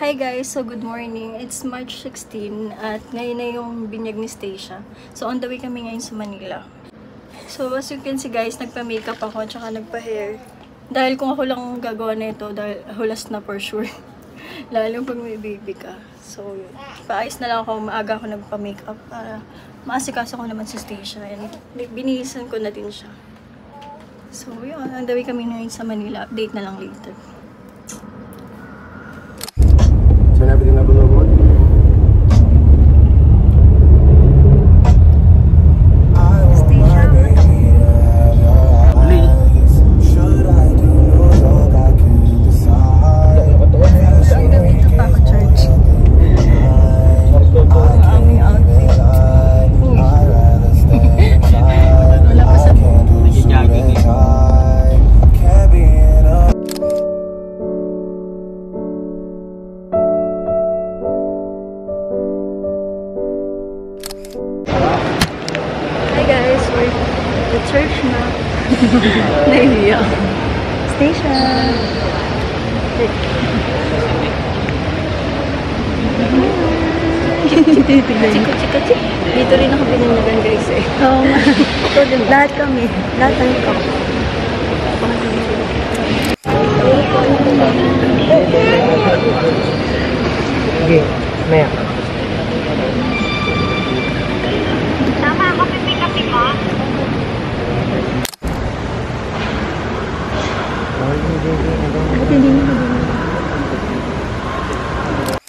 Hi guys! So good morning. It's March 16 at ngayon na yung binyag ni Stacia. So on the way kami ngayon sa Manila. So as you can see guys, nagpa-makeup ako at saka nagpa-hair. Dahil kung ako lang gagawa na ito, dahil hulas na for sure. Lalo pag may baby ka. So paayos na lang ako, maaga ako nagpa-makeup para maasikaso ko naman si Stacia. And binihisan ko na din siya. So yun, on the way kami ngayon sa Manila. Update na lang later. Turn everything up a little more. Church na. Nahiya. Stacia. Chika-chika-chik. Dito rin ako binanagan guys eh. Oo nga. Ito din. Lahat kami. Lahat ng ikaw. Sige. Maya. Tama ako pipick-upin mo.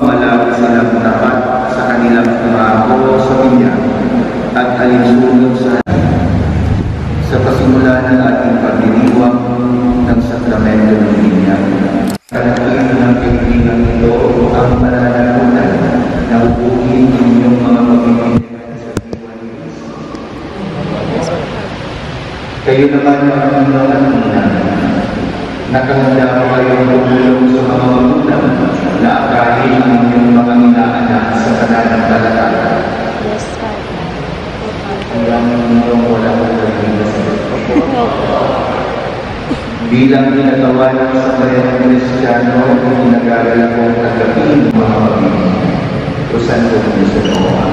Malaki silang dapat sa kanilang pangako sa Kanya at alinsunod sa pasimula ng ating pagdiriwang ng sakramento ng binyag. Kanakin ng kaibigan ito ang pananagutan na upuhin inyong mga pagpipindigan sa diwa ni Cristo. Kayo naman ang mga anunan. Nakahanda ko kayong tumulong sa mga magulang na akali ang inyong mga inaanak sa pananampalataya. Yes, sir. Hanggang inyong wala ko bilang ginagawa ng sambayan ng Kristiyano at ginagagala kong tagapin ng mga pamilya. Usan ko niyo sa mga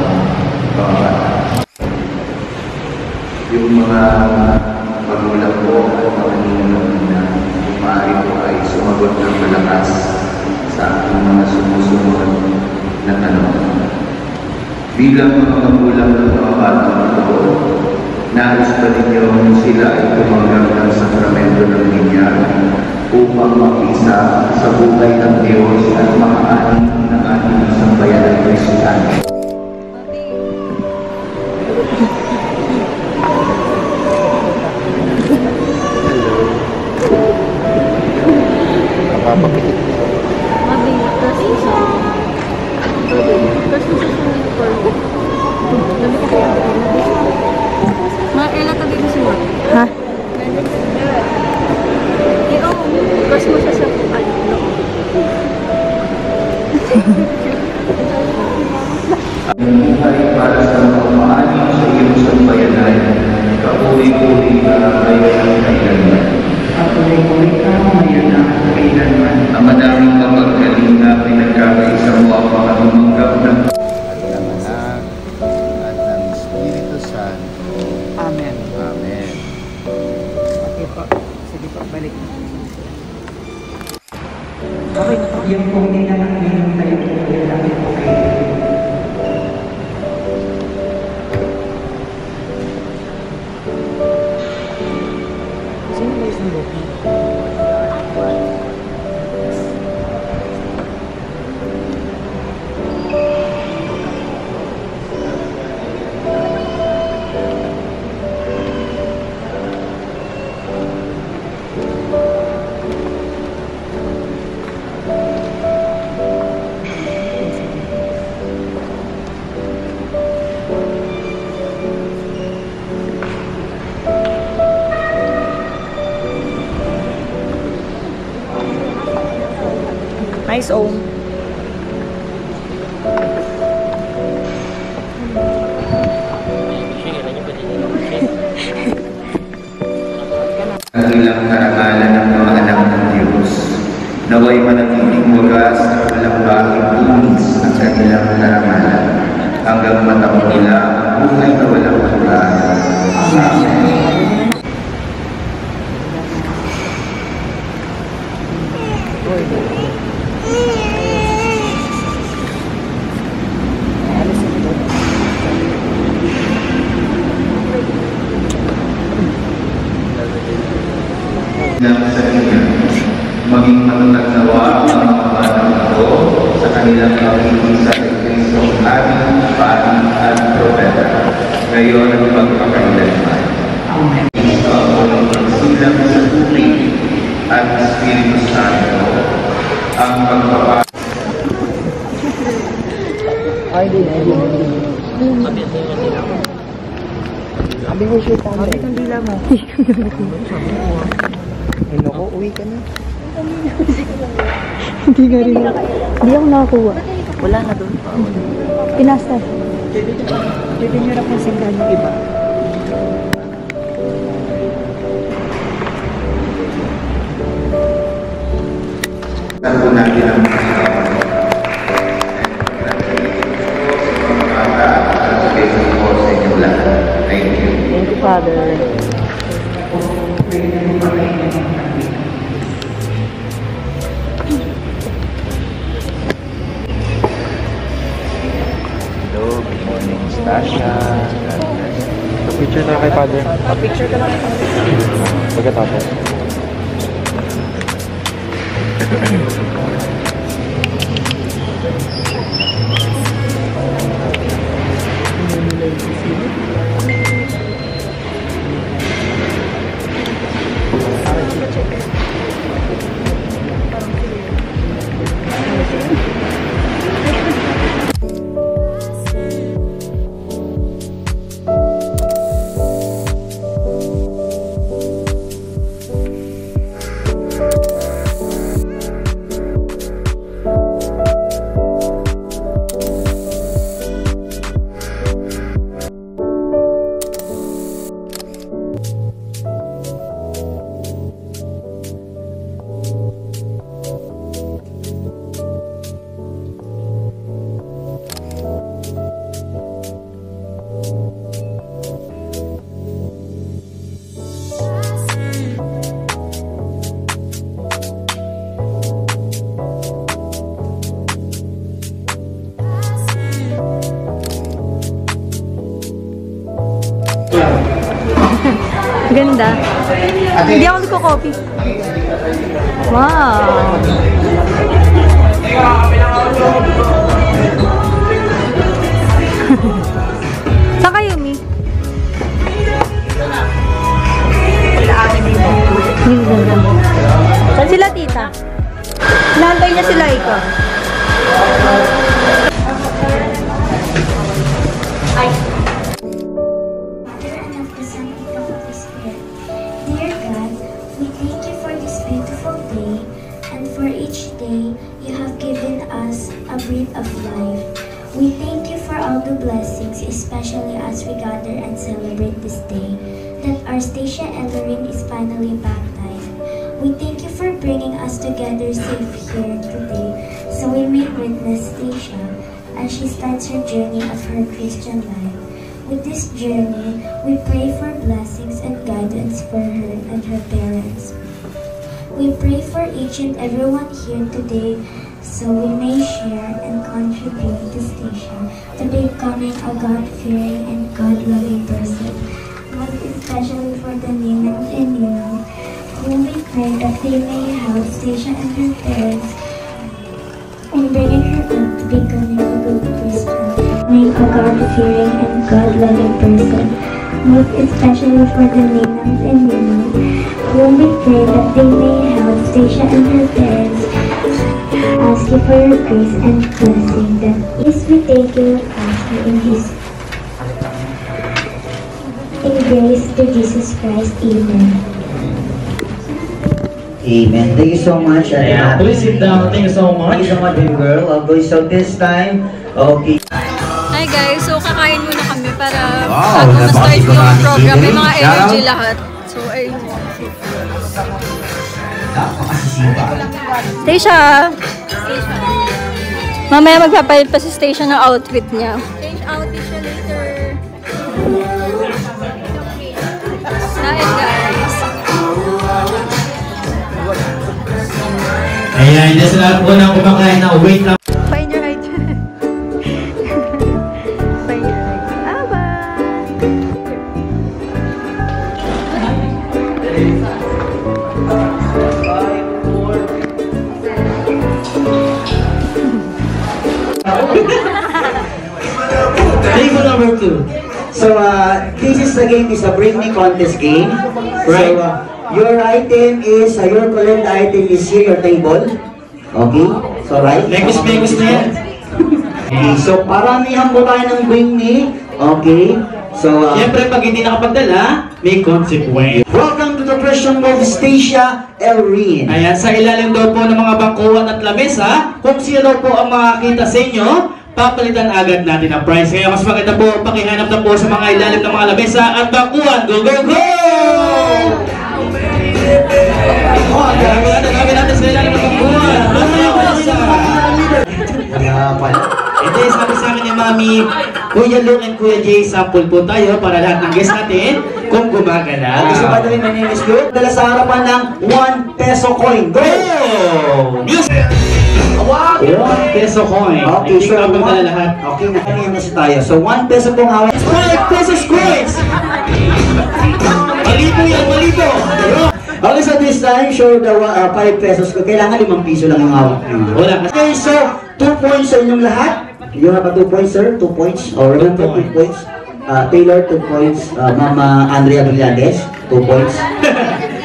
bata. Yung mga magulang ko at mga ninong na maaari ko ay sumagot ng malakas sa aking mga sumusunod na tanong. Bilang mga magulang ng mga batang ito, nais pa ninyo sila ay tumanggap ng sakramento ng binyag upang makisa sa buhay ng Diyos at makaani ng ating sambayan ng Kristiyano. Papapakit. Ha? Ikaw, gas mo siya sa ano? Ang buhay para sa pamaani sa iyong sambayanan, kapuri-puri ka ngayon ang kailanman. Kapuri-puri ka ngayon ang kailanman. Ang madaming kapagkaling na pinagkakaisa mo ang makalumanggap ng Anak at ng Espiritu Santo. Amen. Amen. Okay po. Sige po, balik. Okay na po. Yung pong ninanak ninyo tayo po, yung laki po kayo. Sino ba isang buki? Nice own. ang ilang karangalan ng mga anak ng Diyos. Naway manatiling wagas at walang bahay nila ang buhay na walang hanggan. Amen. Ng sa kanya, maging matatag nawa ang mga batang ito sa kanilang pag-iisa kay Kristo, aming Pari at Propeta, ngayon at magpakailanman. Amen. Ito ang silang sa tubig at Espiritu Santo, ang pagpapalagay. Hello ko, uwi ka na. Hindi nga rin. Hindi ako nakakuha. Wala na doon pa. Pinasta. Pwede nyo na kung singgan yung iba. Ako natin ang Panginoon. Thank you. Thank you, Father. Hello, good morning, Stasha. Picture na kay Father. Picture ka lang. Pagkatapos. Ganda. Hindi ako nagko-copy. Wow. Saan kayo, Mi? Sila tita. Nantay niya sila ikaw. Dear God, we thank you for this beautiful day, and for each day you have given us a breath of life. We thank you for all the blessings, especially as we gather and celebrate this day, that our Stacia Ellerin is finally baptized. We thank you for bringing us together safe here today, so we may witness Stacia as she starts her journey of her Christian life. With this journey, we pray for blessings and guidance for her and her parents. We pray for each and everyone here today so we may share and contribute to Stacia to becoming a God-fearing and God-loving person. Most especially for the Ninang and Ninong, whom we pray that they may help Stacia and her parents in bringing her up to becoming a good Christian. Make a God-fearing and God-loving person, most especially for the Ninangs and Ninong, whom we pray that they may help Stacia and her parents. Ask you for your grace and blessing them. Yes, we thank you, Pastor, in grace to Jesus Christ. Amen. Amen. Thank you so much. Yeah, please sit down. Thank you so much. Thank you so much, baby girl. Okay, so this time, okay. Hi guys, so kakain muna kami para Wow, bago ma-start nabati ko yung na ni program. May Siri. mga Shout energy out. lahat. So ayun. Napakasisipa. Stacia! Mamaya magpapalit pa si Stacia ng outfit niya. Change outfit siya later. Ayan, hindi sila po na kumakain na wait lang. Find your height. Find your height. Aba! Table number 2. So, this is the game, is a bring me contest game. Right. So, your item is, your colored item is here, your table. Okay? So, right? Megos na yan. Okay, so paramihan po tayo ng bring me. Okay? So, Siyempre, pag hindi nakapagdala, may consequence. welcome to the Christian World Stacia Elrin. Ayan, sa ilalim daw po ng mga bangkuhan at lamesa, kung sino daw po ang makakita sa inyo, papalitan agad natin ang prize. Kaya mas maganda po, pakihanap na po sa mga ilalim ng mga lamesa at bangkuhan. Go, go, go! Oh, gagawin natin sa ilalim ng bangkuhan. Kaya pala. Ito yung sabi sa akin ni Mami, Kuya Luke and Kuya Jay, sample po tayo para lahat ng guest natin kung gumagalaw. Gusto pa namin, my name is Luke. Dala sa harapan ng 1 peso coin. Go! Music! 1 peso coin. Okay, Hindi so ka magdala lahat. Okay, nakatingin na siya tayo. So, 1 peso pong hawak. 5 pesos coins! Malibo yan, malibo! Okay, so this time, show the 5 pesos ko. Kailangan 5 piso lang yung hawak niyo. Wala kasi. Okay, so 2 points sa inyong lahat. You have a 2 points, sir. 2 points. Or remember, 2 points. Taylor, 2 points. Mama Andrea Villades, 2 points.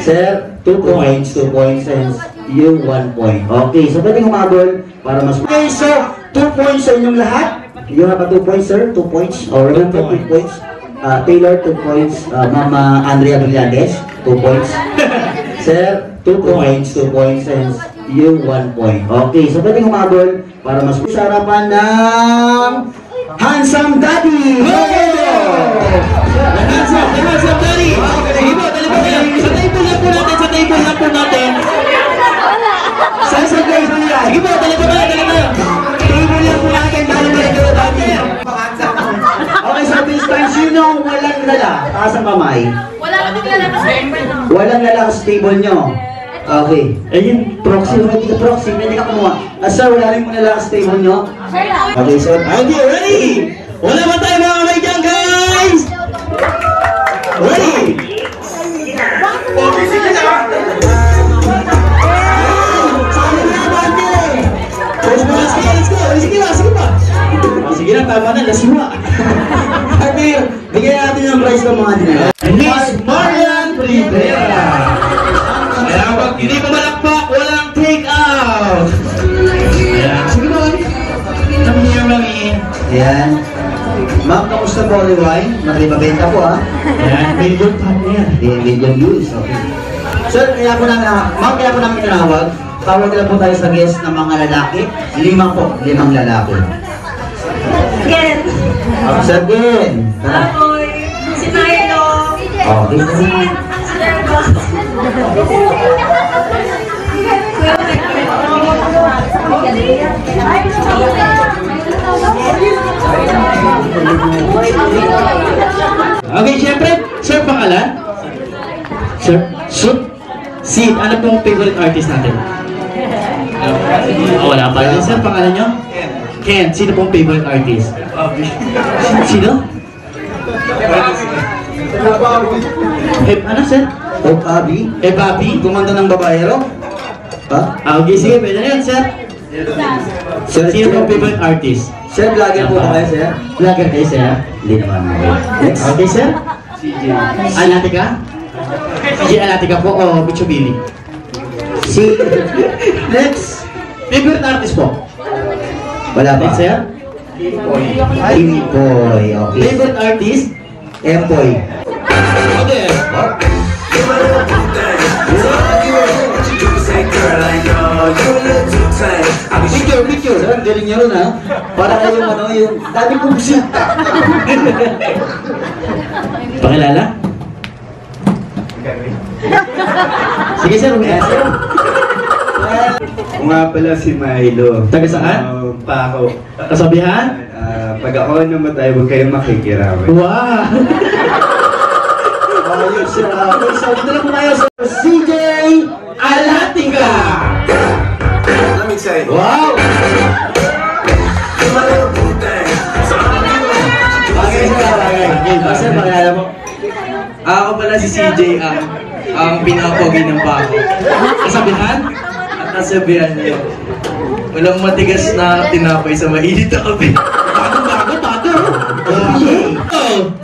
Sir, 2 points. 2 points. And you 1 point. Okay, so pwedeng umabol para mas... Okay, so 2 points sa inyong lahat. You have a 2 points, sir. 2 points. Or remember, 2 points. Taylor, 2 points. Mama Andrea Villades, 2 points. Sir, 2 points. 2 points. And you 1 point. Okay, so pwedeng umabol para mas sa harapan ng Handsome Daddy! Handsome Daddy! Sige po, dali po kayo. Sa table lang po natin, sa table lang po natin. Saan sa table nila? Sige po, dali po kayo, dali kayo. Table lang po natin, dahil may ito dati. Okay, so this time, sino ang walang lala? Taas ang kamay. Walang lala sa table nyo. Okay. Ayun, Proxy, ready ka proxy, ready ka kumuha. Sir, wala rin muna lala sa table nyo. Okay, so, okay, ready? Wala ba tayo mga kamay dyan, guys? Ready? Let's go! Sige pa! Sige na, tama na, lasiwa. okay, bigyan natin ng prize ng mga nila. Miss Marian Rivera. Kaya pag hindi ko malakpak, walang take out. Ayan, sige ba? Mami. Ayan. Ma'am, kamusta po ulit wine? Mabenta po ha. Ayan, million partner. Million views, okay. Sir, kaya po namin, ma'am, kaya po namin tinawag. Tawag na po tayo sa guest ng mga lalaki. 5 po, 5 lalaki. Again. Sir, again. Si Milo. Okay. Okay, syempre, sir, pangalan? Sir, Sid. Sid, ano pong favorite artist natin? Wala pa rin. Sir, pangalan nyo? Ken. Sino pong favorite artist? Sino? Ano, sir? O, Abby. Bobby? Kumanta ng babaero? Ha? Okay, sige, pwede na yun, sir. Sir, Sino pong favorite artist? Sir, vlogger po ba kayo, sir? Vlogger kayo, sir? Hindi naman. Next. Okay, sir? Alatika? Si Alatika po o Bichubili? Si... Next. Favorite artist po? Wala pa. Next, sir? Impoy. Okay. Favorite artist? Empoy. Okay. Picture. Sir, galing niyo rin ha. Para kayong ano, yung dami kong bisita. Pakilala? Sige, sir. Sir. Ako nga pala si Milo. Taga saan? Pako. Kasabihan? Pag ako namatay, huwag kayong makikirawan. Wow! Ayun, sir. Okay, so dito na po tayo sa CJ Alatika! say. Wow! Bagay sir, bagay. Sir, pakilala mo. Ako pala si CJ ang pinapogi ng bako. Kasabihan? At nasabihan niyo, walang matigas na tinapay sa mainit na kape. Bago. Oh.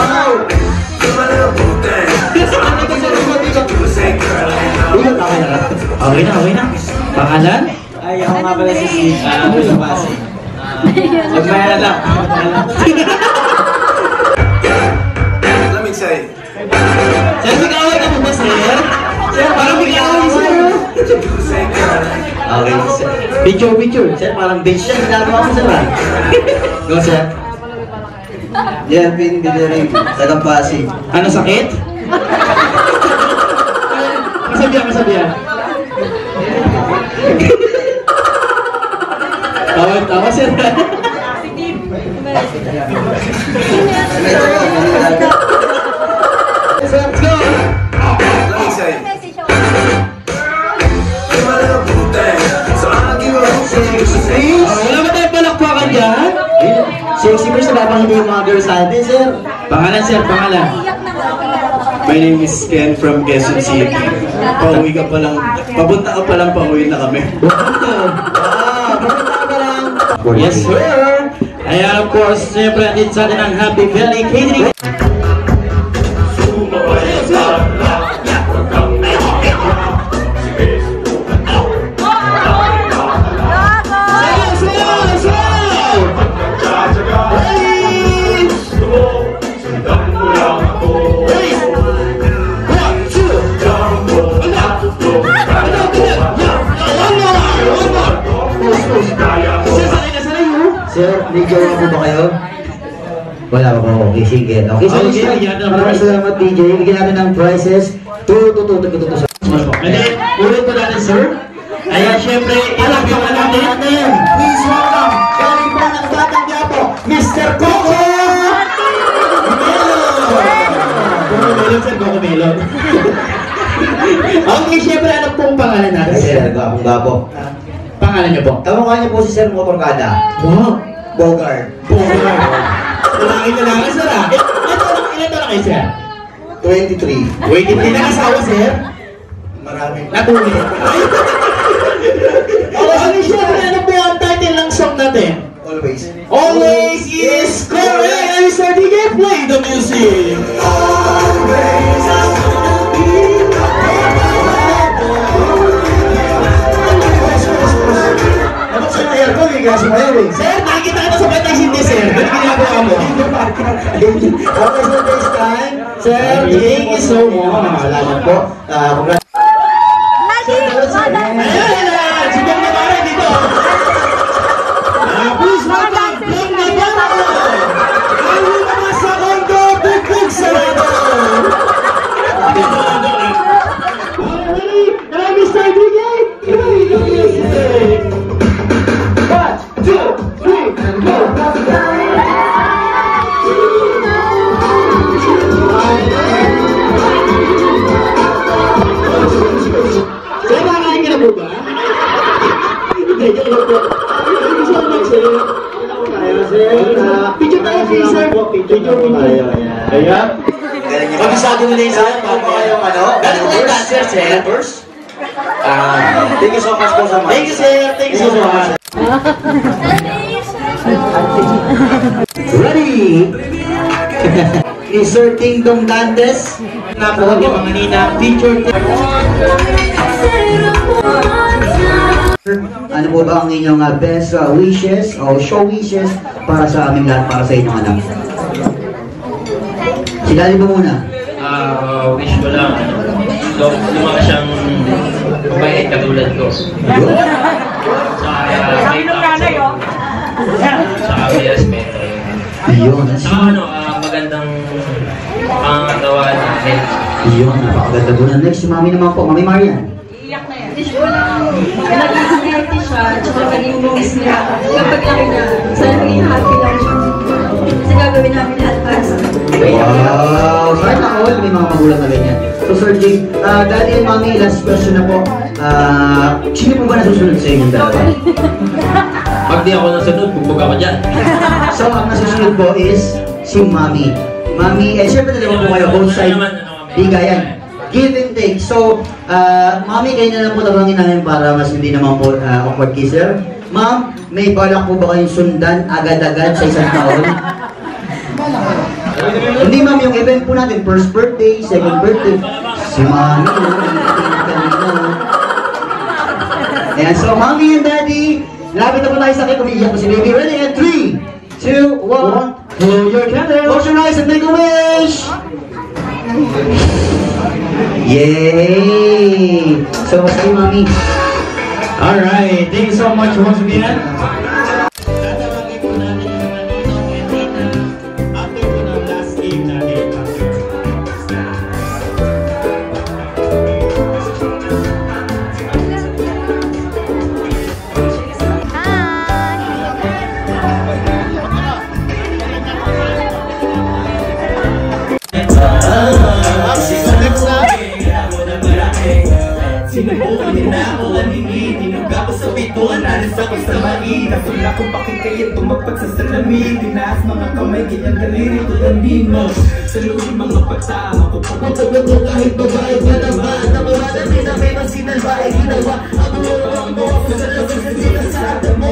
Wow! Okay na. Pangalan? Ay, ako nga pala si CJ. Pasi. Magmaya lang. Let me tell you. Sir, bigaway ka mo ba, sir? Sir, parang bigaway, sir. Okay, sir. Picture. Sir, parang bitch siya. Ginagawa mo sir. Go, sir. Jelvin Biderim, tagang Pasig. Ano sakit? Kasabihan. Tawa, sir. Let's go. Let me tell you. Wala ba tayong palakpakan dyan? Sexy first na papakita yung mga girls natin, sir. Pangalan, sir, pangalan. My name is Ken from Quezon City. Pauwi ka pa lang, papunta ka pa lang, pauwi na kami. Yes, sir. Ayan, of course, siyempre, andito sa atin ang Happy Valley Catering. Sir, may jowa po ba kayo? Wala pa po. Okay, sige. Okay, so, Okay, bigyan natin ng maraming prize. salamat, DJ. Bigyan natin ng prizes. Tuto. And then, ulit po natin, sir. Ayan, siyempre, ilagyan natin. Please welcome, galing po ng Batang Quiapo, Mr. Coco! Coco sir, Coco Melon. Okay, siyempre, ano pong pangalan natin, sir? Sir, gwapo. Pangalan niyo po? Tawag niyo po si Sir Motorkada. Wow. Bogart. Tulangin na lang, sir, ah. Ilan taon na kayo, sir? 23. Wait, hindi na asawa, sir? Marami. Natuli. Okay, siyempre, ano po yung title ng song natin? Always. Always is correct! Mr. DJ, play the music! Ano sa tayo ko? Kasi mayaw eh. Sir, nakikita ka na sa batang hindi, sir. Ano ginagawa mo? Okay, so this time, Sir, thank you so much. Salamat po. Congrats. Ayan! Sigam na pare dito! Please welcome, Bong Navarro! Ang mga sa kondo, bukbuk sarado! Mr. DJ! Play the music! 1, 2, 3, and go! Sir, makakain ka na po ba? Hindi, joke lang po. Thank you so much, sir. Picture tayo, please, sir. Picture tayo. Ayan. Pag-isado nila yung sa'yo, paano kayong ano? Galing po yung dancer, sir. Thank you so much po sa mga. Thank you, sir. Thank you so much. Ready? Insert Ting Dong Dantes. Napuhag yung mga ninang feature. Ano po ba ang inyong best wishes o show wishes para sa aming lahat, para sa inyong anak? Silali mo muna. Wish ko lang, lumaki siyang mabait katulad ko. Saka may respeto. Ayun. Saka magandang pangatawan na health. Ayun, napakaganda po na. Next, si Mami naman po. Mami Marian. Wish ko lang, naging healthy siya, tsaka maging bongis niya. Kapag laki na, sana maging happy lang siya. Kasi gagawin namin lahat para sa kanya. Wow! Sana all may mga magulang na ganyan. So Sir Jake, Daddy and Mami, last question na po. Sino po ba nasusunod sa inyong dalawa? Pag di ako nasunod, bugbog ako dyan. So, ang nasusunod po is si Mami. Mami, siyempre dalawa po kayo, both side. Bigayan. Give and take. So, Mami, kayo na lang po tawagin namin para mas hindi naman po awkward kisser. Ma'am, may balak po ba kayong sundan agad-agad sa isang taon? Hindi ma'am, yung event po natin, first birthday, second birthday. Si Mami, ayan, so Mommy and Daddy, lapit na po tayo sa cake. Umiiyak po si Baby. Ready? And 3, 2, 1. Hold your candle. Close your eyes and make a wish. Yay! So, what's up, Mommy? Alright, thank you so much once again. Sinubukan din na ako ang hingin. Tinugga ko sa pituan, nalis ako sa mali. Nasula ko bakit kayo tumagpag sa salamin. Tinaas mga kamay, kanyang daliri, tutandin mo. Sa loob mga pagtama ko pagpapagod ko kahit babae pa naman. Napamada pinamay ng sinalbae ginawa. Ako ang mo, sa lasang sa sinasada mo.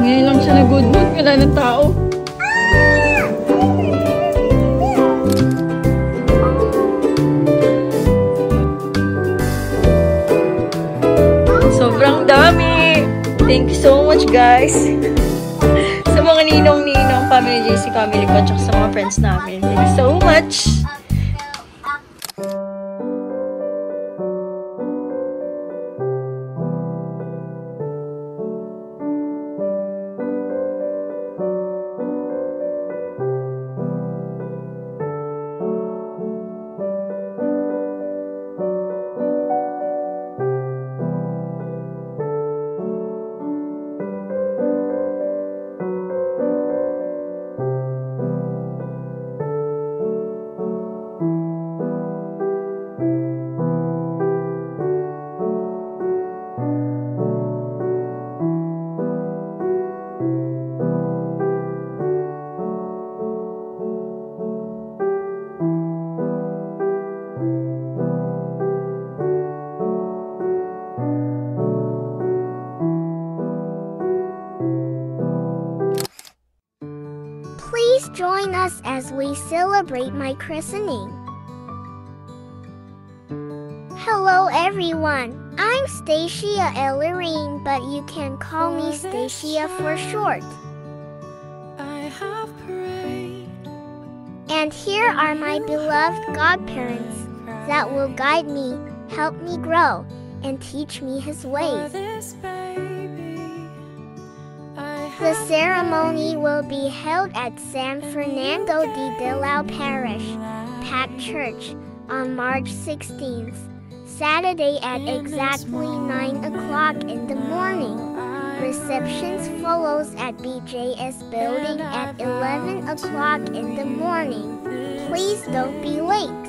Ngayon lang siya na-good mood, wala ng tao. dami! Thank you so much, guys. Sa mga ninong-ninong, family JC family ko, at sa mga friends namin. Thank you so much! Please join us as we celebrate my christening. Hello everyone, I'm Stacia Ellerine, but you can call me Stacia for short. And here are my beloved godparents that will guide me, help me grow, and teach me His ways. The ceremony will be held at San Fernando de Dilao Parish, Pack Church, on March 16th, Saturday at exactly 9 o'clock in the morning. Receptions follows at BJS Building at 11 o'clock in the morning. Please don't be late.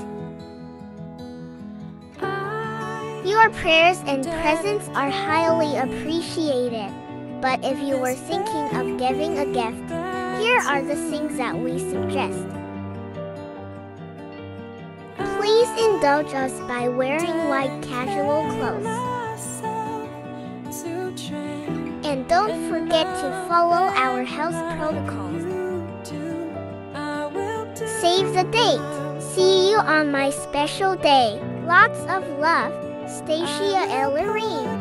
Your prayers and presents are highly appreciated. But if you were thinking of giving a gift, here are the things that we suggest. Please indulge us by wearing white casual clothes. And don't forget to follow our health protocols. Save the date. See you on my special day. Lots of love, Stacia Ellerine.